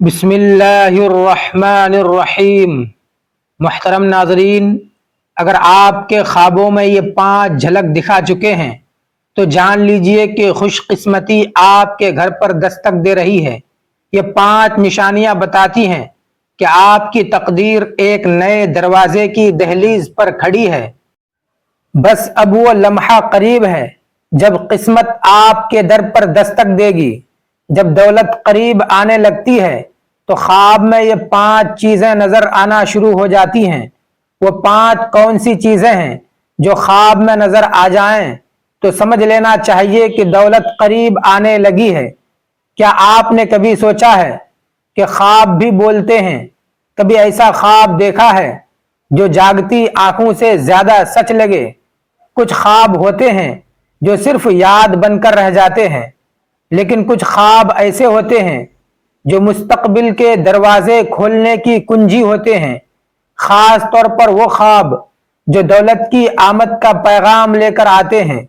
بسم اللہ الرحمن الرحیم۔ محترم ناظرین، اگر آپ کے خوابوں میں یہ 5 جھلک دکھا چکے ہیں تو جان لیجئے کہ خوش قسمتی آپ کے گھر پر دستک دے رہی ہے۔ یہ 5 نشانیاں بتاتی ہیں کہ آپ کی تقدیر ایک نئے دروازے کی دہلیز پر کھڑی ہے۔ بس اب وہ لمحہ قریب ہے جب قسمت آپ کے در پر دستک دے گی۔ جب دولت قریب آنے لگتی ہے تو خواب میں یہ 5 چیزیں نظر آنا شروع ہو جاتی ہیں۔ وہ 5 کون سی چیزیں ہیں جو خواب میں نظر آ جائیں تو سمجھ لینا چاہیے کہ دولت قریب آنے لگی ہے۔ کیا آپ نے کبھی سوچا ہے کہ خواب بھی بولتے ہیں؟ کبھی ایسا خواب دیکھا ہے جو جاگتی آنکھوں سے زیادہ سچ لگے؟ کچھ خواب ہوتے ہیں جو صرف یاد بن کر رہ جاتے ہیں، لیکن کچھ خواب ایسے ہوتے ہیں جو مستقبل کے دروازے کھولنے کی کنجی ہوتے ہیں۔ خاص طور پر وہ خواب جو دولت کی آمد کا پیغام لے کر آتے ہیں،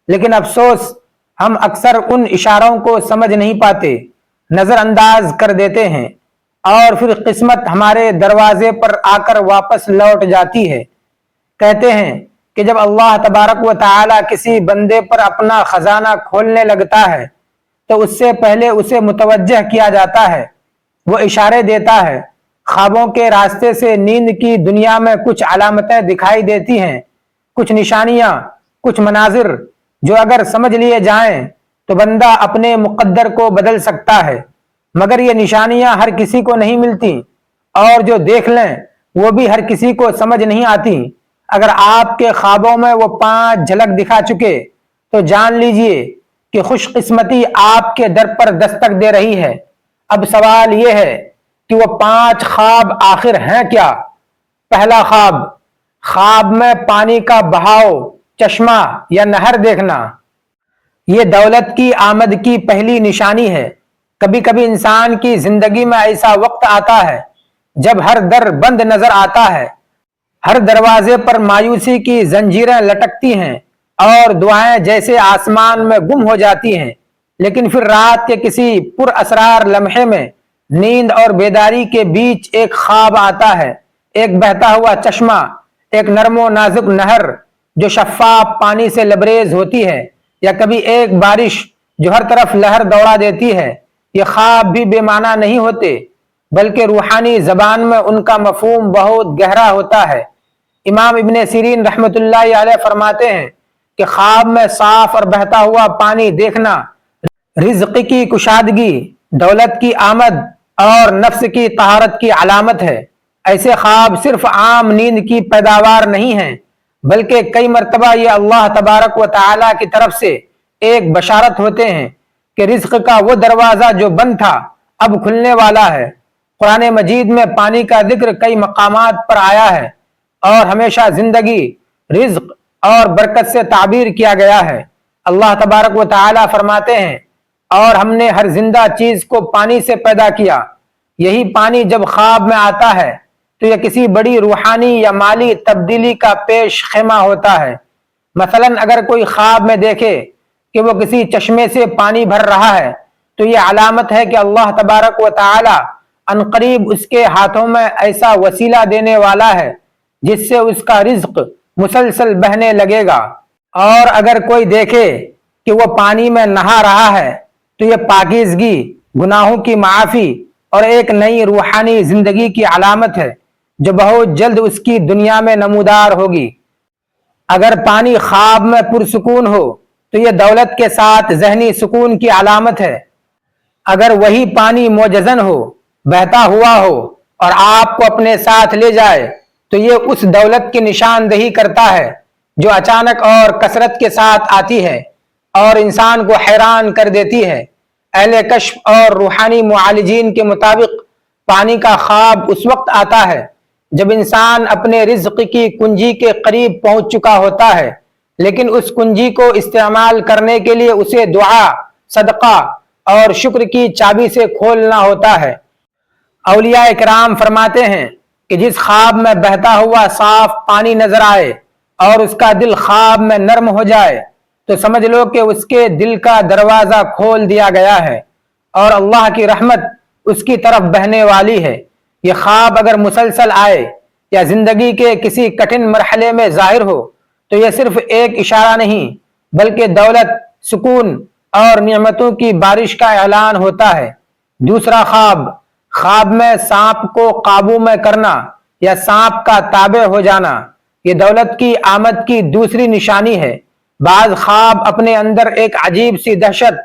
لیکن افسوس ہم اکثر ان اشاروں کو سمجھ نہیں پاتے، نظر انداز کر دیتے ہیں، اور پھر قسمت ہمارے دروازے پر آ کر واپس لوٹ جاتی ہے۔ کہتے ہیں کہ جب اللہ تبارک و تعالی کسی بندے پر اپنا خزانہ کھولنے لگتا ہے تو اس سے پہلے اسے متوجہ کیا جاتا ہے، وہ اشارے دیتا ہے۔ خوابوں کے راستے سے نیند کی دنیا میں کچھ علامتیں دکھائی دیتی ہیں، کچھ نشانیاں، کچھ مناظر جو اگر سمجھ لیے جائیں تو بندہ اپنے مقدر کو بدل سکتا ہے، مگر یہ نشانیاں ہر کسی کو نہیں ملتی، اور جو دیکھ لیں وہ بھی ہر کسی کو سمجھ نہیں آتی۔ اگر آپ کے خوابوں میں وہ 5 جھلک دکھا چکے تو جان لیجئے کہ خوش قسمتی آپ کے در پر دستک دے رہی ہے۔ اب سوال یہ ہے کہ وہ 5 خواب آخر ہیں کیا؟ پہلا خواب، خواب میں پانی کا بہاؤ، چشمہ یا نہر دیکھنا۔ یہ دولت کی آمد کی پہلی نشانی ہے۔ کبھی کبھی انسان کی زندگی میں ایسا وقت آتا ہے جب ہر در بند نظر آتا ہے، ہر دروازے پر مایوسی کی زنجیریں لٹکتی ہیں اور دعائیں جیسے آسمان میں گم ہو جاتی ہیں، لیکن پھر رات کے کسی پر اسرار لمحے میں نیند اور بیداری کے بیچ ایک خواب آتا ہے، ایک بہتا ہوا چشمہ، ایک نرم و نازک نہر جو شفاف پانی سے لبریز ہوتی ہے، یا کبھی ایک بارش جو ہر طرف لہر دوڑا دیتی ہے۔ یہ خواب بھی بے معنی نہیں ہوتے، بلکہ روحانی زبان میں ان کا مفہوم بہت گہرا ہوتا ہے۔ امام ابن سیرین رحمۃ اللہ علیہ فرماتے ہیں کہ خواب میں صاف اور بہتا ہوا پانی دیکھنا رزق کی کشادگی، دولت کی آمد اور نفس کی طہارت کی علامت ہے۔ ایسے خواب صرف عام نیند کی پیداوار نہیں ہیں، بلکہ کئی مرتبہ یہ اللہ تبارک و تعالی کی طرف سے ایک بشارت ہوتے ہیں کہ رزق کا وہ دروازہ جو بند تھا اب کھلنے والا ہے۔ قرآن مجید میں پانی کا ذکر کئی مقامات پر آیا ہے اور ہمیشہ زندگی، رزق اور برکت سے تعبیر کیا گیا ہے۔ اللہ تبارک و تعالی فرماتے ہیں، اور ہم نے ہر زندہ چیز کو پانی سے پیدا کیا۔ یہی پانی جب خواب میں آتا ہے تو یہ کسی بڑی روحانی یا مالی تبدیلی کا پیش خیمہ ہوتا ہے۔ مثلا اگر کوئی خواب میں دیکھے کہ وہ کسی چشمے سے پانی بھر رہا ہے تو یہ علامت ہے کہ اللہ تبارک و تعالی عنقریب اس کے ہاتھوں میں ایسا وسیلہ دینے والا ہے جس سے اس کا رزق مسلسل بہنے لگے گا۔ اور اگر کوئی دیکھے کہ وہ پانی میں نہا رہا ہے تو یہ پاکیزگی، گناہوں کی معافی اور ایک نئی روحانی زندگی کی علامت ہے جو بہت جلد اس کی دنیا میں نمودار ہوگی۔ اگر پانی خواب میں پرسکون ہو تو یہ دولت کے ساتھ ذہنی سکون کی علامت ہے۔ اگر وہی پانی موجزن ہو، بہتا ہوا ہو اور آپ کو اپنے ساتھ لے جائے تو یہ اس دولت کی نشاندہی کرتا ہے جو اچانک اور کثرت کے ساتھ آتی ہے اور انسان کو حیران کر دیتی ہے۔ اہل کشف اور روحانی معالجین کے مطابق پانی کا خواب اس وقت آتا ہے جب انسان اپنے رزق کی کنجی کے قریب پہنچ چکا ہوتا ہے، لیکن اس کنجی کو استعمال کرنے کے لیے اسے دعا، صدقہ اور شکر کی چابی سے کھولنا ہوتا ہے۔ اولیاء کرام فرماتے ہیں کہ جس خواب میں بہتا ہوا صاف پانی نظر آئے اور اس کا دل خواب میں نرم ہو جائے تو سمجھ لو کہ اس کے دل کا دروازہ کھول دیا گیا ہے اور اللہ کی رحمت اس کی طرف بہنے والی ہے۔ یہ خواب اگر مسلسل آئے یا زندگی کے کسی کٹھن مرحلے میں ظاہر ہو تو یہ صرف ایک اشارہ نہیں بلکہ دولت، سکون اور نعمتوں کی بارش کا اعلان ہوتا ہے۔ دوسرا خواب میں سانپ کو قابو میں کرنا یا سانپ کا تابع ہو جانا، یہ دولت کی آمد کی دوسری نشانی ہے۔ بعض خواب اپنے اندر ایک عجیب سی دہشت،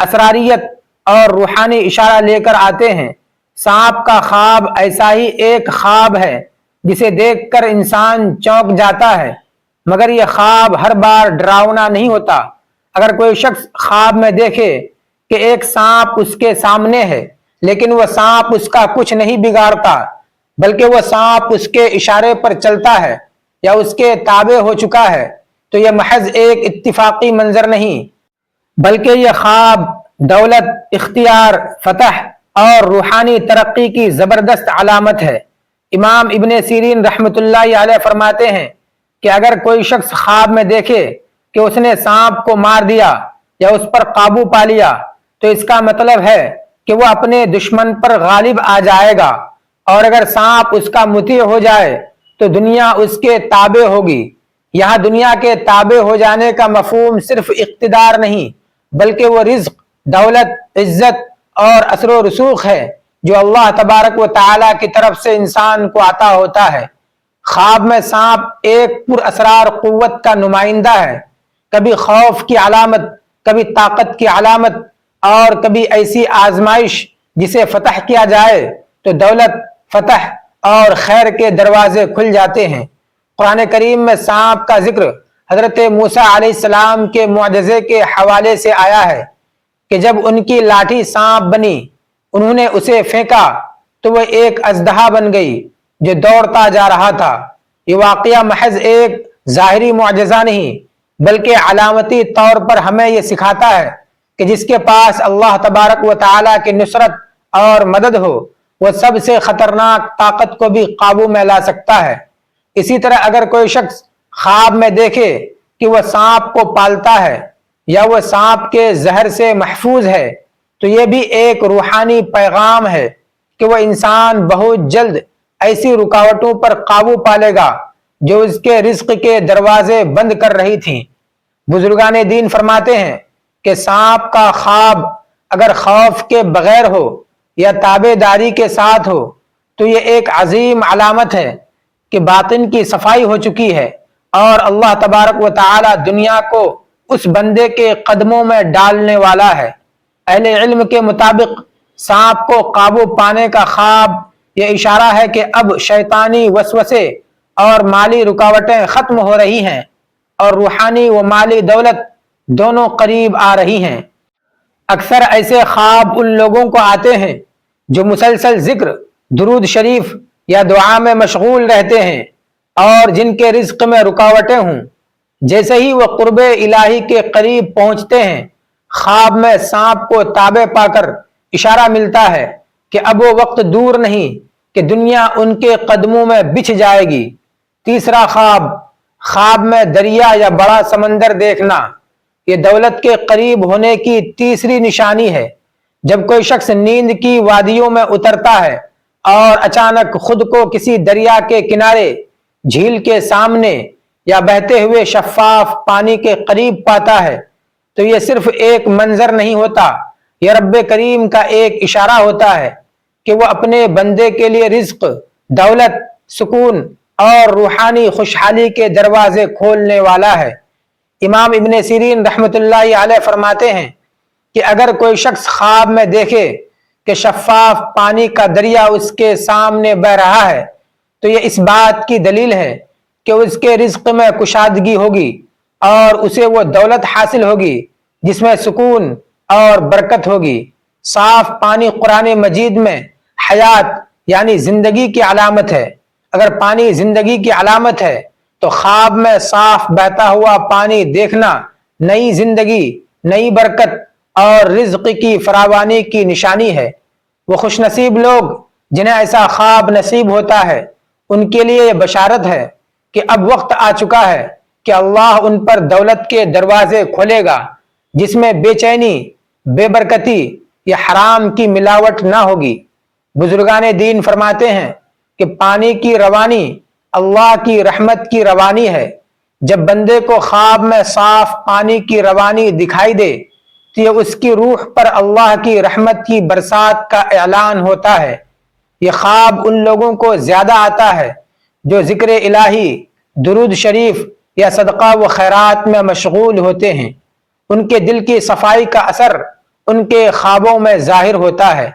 اسراریت اور روحانی اشارہ لے کر آتے ہیں۔ سانپ کا خواب ایسا ہی ایک خواب ہے جسے دیکھ کر انسان چونک جاتا ہے، مگر یہ خواب ہر بار ڈراؤنا نہیں ہوتا۔ اگر کوئی شخص خواب میں دیکھے کہ ایک سانپ اس کے سامنے ہے لیکن وہ سانپ اس کا کچھ نہیں بگاڑتا بلکہ وہ سانپ اس کے اشارے پر چلتا ہے یا اس کے تابع ہو چکا ہے، تو یہ محض ایک اتفاقی منظر نہیں بلکہ یہ خواب دولت، اختیار، فتح اور روحانی ترقی کی زبردست علامت ہے۔ امام ابن سیرین رحمۃ اللہ علیہ فرماتے ہیں کہ اگر کوئی شخص خواب میں دیکھے کہ اس نے سانپ کو مار دیا یا اس پر قابو پا لیا تو اس کا مطلب ہے کہ وہ اپنے دشمن پر غالب آ جائے گا، اور اگر سانپ اس کا مطیع ہو جائے تو دنیا اس کے تابع ہوگی۔ یہاں دنیا کے تابع ہو جانے کا مفہوم صرف اقتدار نہیں بلکہ وہ رزق، دولت، عزت اور اثر و رسوخ ہے جو اللہ تبارک و تعالی کی طرف سے انسان کو عطا ہوتا ہے۔ خواب میں سانپ ایک پر اسرار قوت کا نمائندہ ہے، کبھی خوف کی علامت، کبھی طاقت کی علامت اور کبھی ایسی آزمائش جسے فتح کیا جائے تو دولت، فتح اور خیر کے دروازے کھل جاتے ہیں۔ قرآن کریم میں سانپ کا ذکر حضرت موسیٰ علیہ السلام کے معجزے کے حوالے سے آیا ہے کہ جب ان کی لاٹھی سانپ بنی، انہوں نے اسے پھینکا تو وہ ایک اژدہا بن گئی جو دوڑتا جا رہا تھا۔ یہ واقعہ محض ایک ظاہری معجزہ نہیں بلکہ علامتی طور پر ہمیں یہ سکھاتا ہے کہ جس کے پاس اللہ تبارک و تعالیٰ کی نصرت اور مدد ہو وہ سب سے خطرناک طاقت کو بھی قابو میں لا سکتا ہے۔ اسی طرح اگر کوئی شخص خواب میں دیکھے کہ وہ سانپ کو پالتا ہے یا وہ سانپ کے زہر سے محفوظ ہے تو یہ بھی ایک روحانی پیغام ہے کہ وہ انسان بہت جلد ایسی رکاوٹوں پر قابو پالے گا جو اس کے رزق کے دروازے بند کر رہی تھیں۔ بزرگان دین فرماتے ہیں کہ سانپ کا خواب اگر خوف کے بغیر ہو یا تابع داری کے ساتھ ہو تو یہ ایک عظیم علامت ہے کہ باطن کی صفائی ہو چکی ہے اور اللہ تبارک و تعالی دنیا کو اس بندے کے قدموں میں ڈالنے والا ہے۔ اہل علم کے مطابق سانپ کو قابو پانے کا خواب یہ اشارہ ہے کہ اب شیطانی وسوسے اور مالی رکاوٹیں ختم ہو رہی ہیں اور روحانی و مالی دولت دونوں قریب آ رہی ہیں۔ اکثر ایسے خواب ان لوگوں کو آتے ہیں جو مسلسل ذکر، درود شریف یا دعا میں مشغول رہتے ہیں اور جن کے رزق میں رکاوٹیں ہوں۔ جیسے ہی وہ قرب الہی کے قریب پہنچتے ہیں، خواب میں سانپ کو تابع پا کر اشارہ ملتا ہے کہ اب وہ وقت دور نہیں کہ دنیا ان کے قدموں میں بچھ جائے گی۔ تیسرا خواب میں دریا یا بڑا سمندر دیکھنا، یہ دولت کے قریب ہونے کی تیسری نشانی ہے۔ جب کوئی شخص نیند کی وادیوں میں اترتا ہے اور اچانک خود کو کسی دریا کے کنارے، جھیل کے سامنے یا بہتے ہوئے شفاف پانی کے قریب پاتا ہے تو یہ صرف ایک منظر نہیں ہوتا، یہ رب کریم کا ایک اشارہ ہوتا ہے کہ وہ اپنے بندے کے لیے رزق، دولت، سکون اور روحانی خوشحالی کے دروازے کھولنے والا ہے۔ امام ابن سیرین رحمۃ اللہ علیہ فرماتے ہیں کہ اگر کوئی شخص خواب میں دیکھے کہ شفاف پانی کا دریا اس کے سامنے بہہ رہا ہے تو یہ اس بات کی دلیل ہے کہ اس کے رزق میں کشادگی ہوگی اور اسے وہ دولت حاصل ہوگی جس میں سکون اور برکت ہوگی۔ صاف پانی قرآن مجید میں حیات یعنی زندگی کی علامت ہے۔ اگر پانی زندگی کی علامت ہے تو خواب میں صاف بہتا ہوا پانی دیکھنا نئی زندگی، نئی برکت اور رزق کی فراوانی کی نشانی ہے۔ وہ خوش نصیب لوگ جنہیں ایسا خواب نصیب ہوتا ہے، ان کے لیے یہ بشارت ہے کہ اب وقت آ چکا ہے کہ اللہ ان پر دولت کے دروازے کھولے گا جس میں بے چینی، بے برکتی یہ حرام کی ملاوٹ نہ ہوگی۔ بزرگان دین فرماتے ہیں کہ پانی کی روانی اللہ کی رحمت کی روانی ہے۔ جب بندے کو خواب میں صاف پانی کی روانی دکھائی دے تو یہ اس کی روح پر اللہ کی رحمت کی برسات کا اعلان ہوتا ہے۔ یہ خواب ان لوگوں کو زیادہ آتا ہے جو ذکر الہی، درود شریف یا صدقہ و خیرات میں مشغول ہوتے ہیں۔ ان کے دل کی صفائی کا اثر ان کے خوابوں میں ظاہر ہوتا ہے،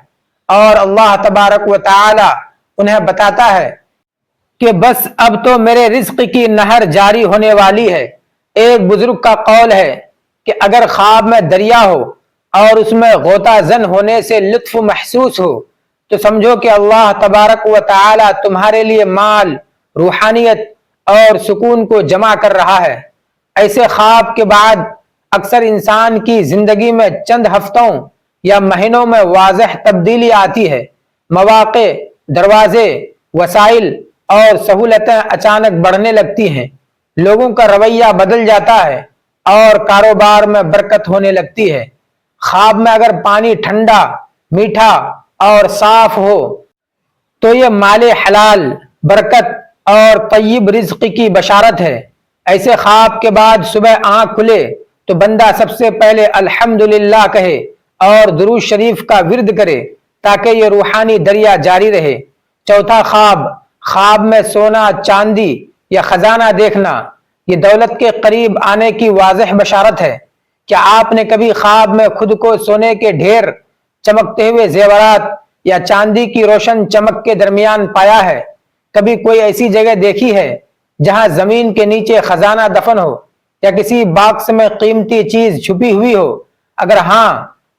اور اللہ تبارک و تعالی انہیں بتاتا ہے کہ بس اب تو میرے رزق کی نہر جاری ہونے والی ہے۔ ایک بزرگ کا قول ہے کہ اگر خواب میں دریا ہو اور اس میں غوطہ زن ہونے سے لطف محسوس ہو تو سمجھو کہ اللہ تبارک و تعالی تمہارے لیے مال، روحانیت اور سکون کو جمع کر رہا ہے۔ ایسے خواب کے بعد اکثر انسان کی زندگی میں چند ہفتوں یا مہینوں میں واضح تبدیلی آتی ہے۔ مواقع، دروازے، وسائل اور سہولتیں اچانک بڑھنے لگتی ہیں، لوگوں کا رویہ بدل جاتا ہے اور کاروبار میں برکت ہونے لگتی ہے۔ خواب میں اگر پانی ٹھنڈا، میٹھا اور صاف ہو تو یہ مال حلال، برکت اور طیب رزق کی بشارت ہے۔ ایسے خواب کے بعد صبح آنکھ کھلے تو بندہ سب سے پہلے الحمدللہ کہے اور درود شریف کا ورد کرے تاکہ یہ روحانی دریا جاری رہے۔ چوتھا خواب میں سونا، چاندی یا خزانہ دیکھنا یہ دولت کے قریب آنے کی واضح بشارت ہے۔ کیا آپ نے کبھی خواب میں خود کو سونے کے ڈھیر، چمکتے ہوئے زیورات یا چاندی کی روشن چمک کے درمیان پایا ہے؟ کبھی کوئی ایسی جگہ دیکھی ہے جہاں زمین کے نیچے خزانہ دفن ہو یا کسی باکس میں قیمتی چیز چھپی ہوئی ہو؟ اگر ہاں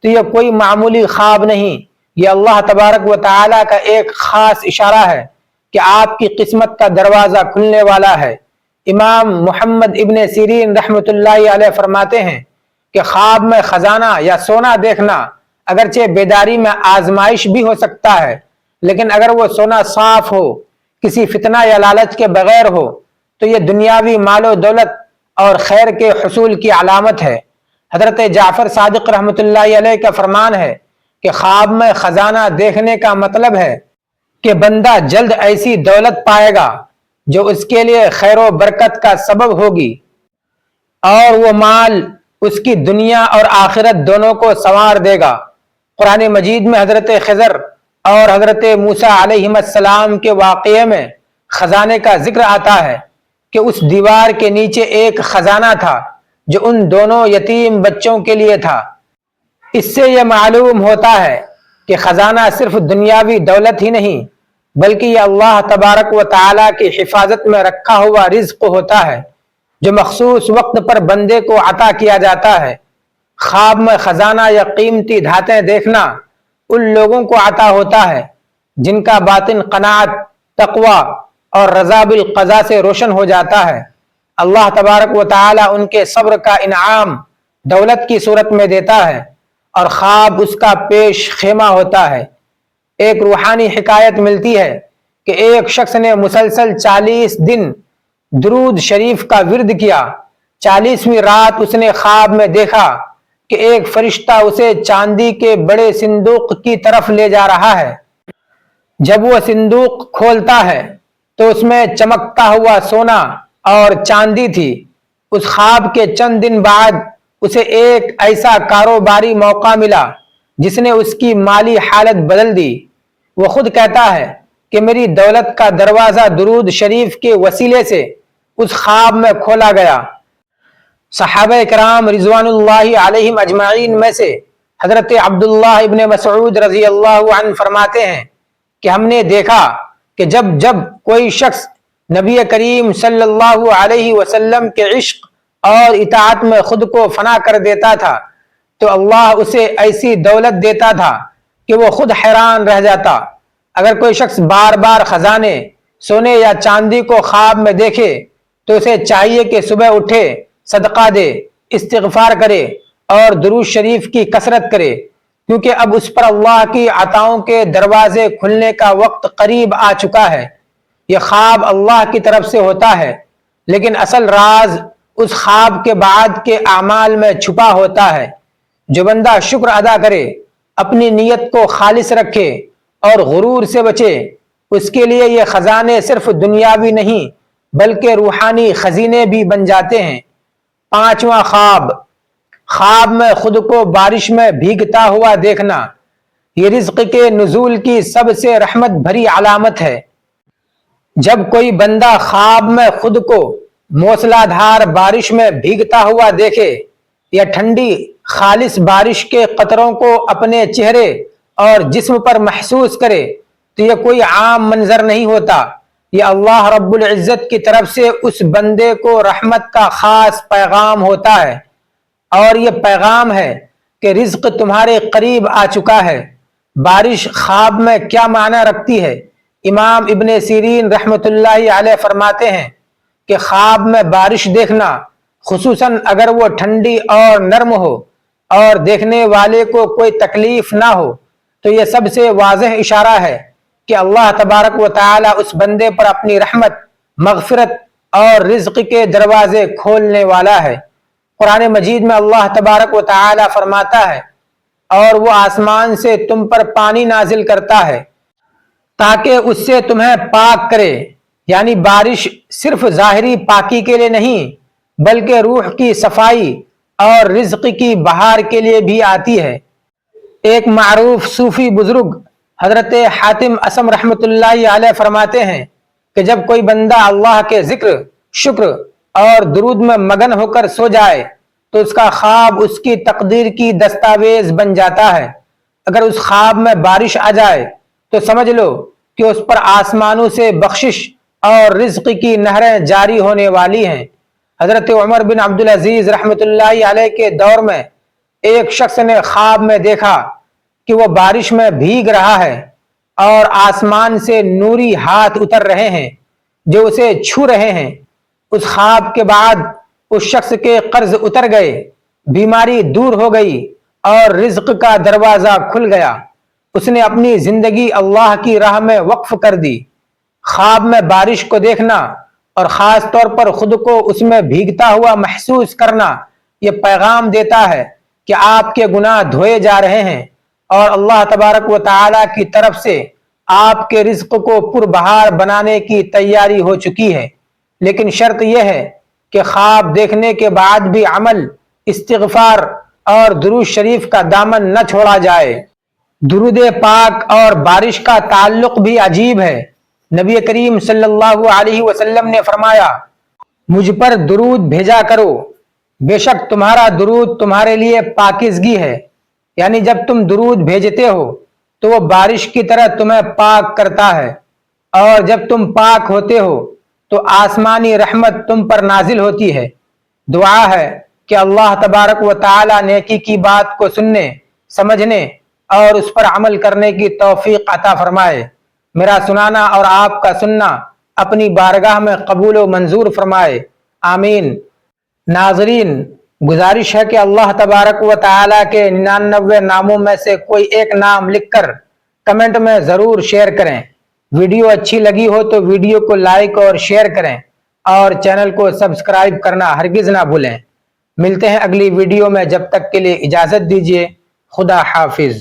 تو یہ کوئی معمولی خواب نہیں، یہ اللہ تبارک و تعالی کا ایک خاص اشارہ ہے کہ آپ کی قسمت کا دروازہ کھلنے والا ہے۔ امام محمد ابن سیرین رحمۃ اللہ علیہ فرماتے ہیں کہ خواب میں خزانہ یا سونا دیکھنا اگرچہ بیداری میں آزمائش بھی ہو سکتا ہے، لیکن اگر وہ سونا صاف ہو، کسی فتنہ یا لالچ کے بغیر ہو تو یہ دنیاوی مال و دولت اور خیر کے حصول کی علامت ہے۔ حضرت جعفر صادق رحمۃ اللہ علیہ کا فرمان ہے کہ خواب میں خزانہ دیکھنے کا مطلب ہے کہ بندہ جلد ایسی دولت پائے گا جو اس کے لیے خیر و برکت کا سبب ہوگی، اور وہ مال اس کی دنیا اور آخرت دونوں کو سنوار دے گا۔ قرآن مجید میں حضرت خضر اور حضرت موسیٰ علیہ السلام کے واقعے میں خزانے کا ذکر آتا ہے کہ اس دیوار کے نیچے ایک خزانہ تھا جو ان دونوں یتیم بچوں کے لیے تھا۔ اس سے یہ معلوم ہوتا ہے کہ خزانہ صرف دنیاوی دولت ہی نہیں بلکہ یہ اللہ تبارک و تعالی کی حفاظت میں رکھا ہوا رزق ہوتا ہے جو مخصوص وقت پر بندے کو عطا کیا جاتا ہے۔ خواب میں خزانہ یا قیمتی دھاتیں دیکھنا ان لوگوں کو عطا ہوتا ہے جن کا باطن قناعت، تقوی اور رضا بالقضاء سے روشن ہو جاتا ہے۔ اللہ تبارک و تعالی ان کے صبر کا انعام دولت کی صورت میں دیتا ہے اور خواب اس کا پیش خیمہ ہوتا ہے۔ ایک روحانی حکایت ملتی ہے کہ ایک شخص نے مسلسل 40 دن درود شریف کا ورد کیا۔ 40ویں رات اس نے خواب میں دیکھا کہ ایک فرشتہ اسے چاندی کے بڑے صندوق کی طرف لے جا رہا ہے۔ جب وہ صندوق کھولتا ہے تو اس میں چمکتا ہوا سونا اور چاندی تھی۔ اس خواب کے چند دن بعد اسے ایک ایسا کاروباری موقع ملا جس نے اس کی مالی حالت بدل دی۔ وہ خود کہتا ہے کہ میری دولت کا دروازہ درود شریف کے وسیلے سے اس خواب میں کھولا گیا۔ صحابہ کرام رضوان اللہ علیہم اجمعین میں سے حضرت عبداللہ ابن مسعود رضی اللہ عنہ فرماتے ہیں کہ ہم نے دیکھا کہ جب کوئی شخص نبی کریم صلی اللہ علیہ وسلم کے عشق اور اطاعت میں خود کو فنا کر دیتا تھا تو اللہ اسے ایسی دولت دیتا تھا کہ وہ خود حیران رہ جاتا۔ اگر کوئی شخص بار بار خزانے، سونے یا چاندی کو خواب میں دیکھے تو اسے چاہیے کہ صبح اٹھے، صدقہ دے، استغفار کرے اور درود شریف کی کثرت کرے، کیونکہ اب اس پر اللہ کی عطاؤں کے دروازے کھلنے کا وقت قریب آ چکا ہے۔ یہ خواب اللہ کی طرف سے ہوتا ہے، لیکن اصل راز اس خواب کے بعد کے اعمال میں چھپا ہوتا ہے۔ جو بندہ شکر ادا کرے، اپنی نیت کو خالص رکھے اور غرور سے بچے، اس کے لیے یہ خزانے صرف دنیاوی نہیں بلکہ روحانی خزینے بھی بن جاتے ہیں۔ پانچواں خواب، خواب میں خود کو بارش میں بھیگتا ہوا دیکھنا، یہ رزق کے نزول کی سب سے رحمت بھری علامت ہے۔ جب کوئی بندہ خواب میں خود کو موسلا دھار بارش میں بھیگتا ہوا دیکھے یا ٹھنڈی خالص بارش کے قطروں کو اپنے چہرے اور جسم پر محسوس کرے تو یہ کوئی عام منظر نہیں ہوتا، یہ اللہ رب العزت کی طرف سے اس بندے کو رحمت کا خاص پیغام ہوتا ہے، اور یہ پیغام ہے کہ رزق تمہارے قریب آ چکا ہے۔ بارش خواب میں کیا معنی رکھتی ہے؟ امام ابن سیرین رحمۃ اللہ علیہ فرماتے ہیں کہ خواب میں بارش دیکھنا، خصوصاً اگر وہ ٹھنڈی اور نرم ہو اور دیکھنے والے کو کوئی تکلیف نہ ہو، تو یہ سب سے واضح اشارہ ہے کہ اللہ تبارک و تعالی اس بندے پر اپنی رحمت، مغفرت اور رزق کے دروازے کھولنے والا ہے۔ قرآن مجید میں اللہ تبارک و تعالی فرماتا ہے، اور وہ آسمان سے تم پر پانی نازل کرتا ہے تاکہ اس سے تمہیں پاک کرے، یعنی بارش صرف ظاہری پاکی کے لیے نہیں بلکہ روح کی صفائی اور رزق کی بہار کے لیے بھی آتی ہے۔ ایک معروف صوفی بزرگ حضرت حاتم اسم رحمۃ اللہ علیہ فرماتے ہیں کہ جب کوئی بندہ اللہ کے ذکر، شکر اور درود میں مگن ہو کر سو جائے تو اس کا خواب اس کی تقدیر کی دستاویز بن جاتا ہے۔ اگر اس خواب میں بارش آ جائے تو سمجھ لو کہ اس پر آسمانوں سے بخشش اور رزق کی نہریں جاری ہونے والی ہیں۔ حضرت عمر بن عبدالعزیز رحمۃ اللہ علیہ کے دور میں ایک شخص نے خواب میں دیکھا کہ وہ بارش میں بھیگ رہا ہے اور آسمان سے نوری ہاتھ اتر رہے ہیں جو اسے چھو رہے ہیں۔ اس خواب کے بعد اس شخص کے قرض اتر گئے، بیماری دور ہو گئی اور رزق کا دروازہ کھل گیا۔ اس نے اپنی زندگی اللہ کی راہ میں وقف کر دی۔ خواب میں بارش کو دیکھنا اور خاص طور پر خود کو اس میں بھیگتا ہوا محسوس کرنا یہ پیغام دیتا ہے کہ آپ کے گناہ دھوئے جا رہے ہیں اور اللہ تبارک و تعالی کی طرف سے آپ کے رزق کو پربہار بنانے کی تیاری ہو چکی ہے۔ لیکن شرط یہ ہے کہ خواب دیکھنے کے بعد بھی عمل، استغفار اور درود شریف کا دامن نہ چھوڑا جائے۔ درود پاک اور بارش کا تعلق بھی عجیب ہے۔ نبی کریم صلی اللہ علیہ وسلم نے فرمایا، مجھ پر درود بھیجا کرو، بے شک تمہارا درود تمہارے لیے پاکیزگی ہے، یعنی جب تم درود بھیجتے ہو تو وہ بارش کی طرح تمہیں پاک کرتا ہے، اور جب تم پاک ہوتے ہو تو آسمانی رحمت تم پر نازل ہوتی ہے۔ دعا ہے کہ اللہ تبارک و تعالی نیکی کی بات کو سننے، سمجھنے اور اس پر عمل کرنے کی توفیق عطا فرمائے۔ میرا سنانا اور آپ کا سننا اپنی بارگاہ میں قبول و منظور فرمائے، آمین۔ ناظرین، گزارش ہے کہ اللہ تبارک و تعالی کے 99 ناموں میں سے کوئی ایک نام لکھ کر کمنٹ میں ضرور شیئر کریں۔ ویڈیو اچھی لگی ہو تو ویڈیو کو لائک اور شیئر کریں، اور چینل کو سبسکرائب کرنا ہرگز نہ بھولیں۔ ملتے ہیں اگلی ویڈیو میں، جب تک کے لیے اجازت دیجیے، خدا حافظ۔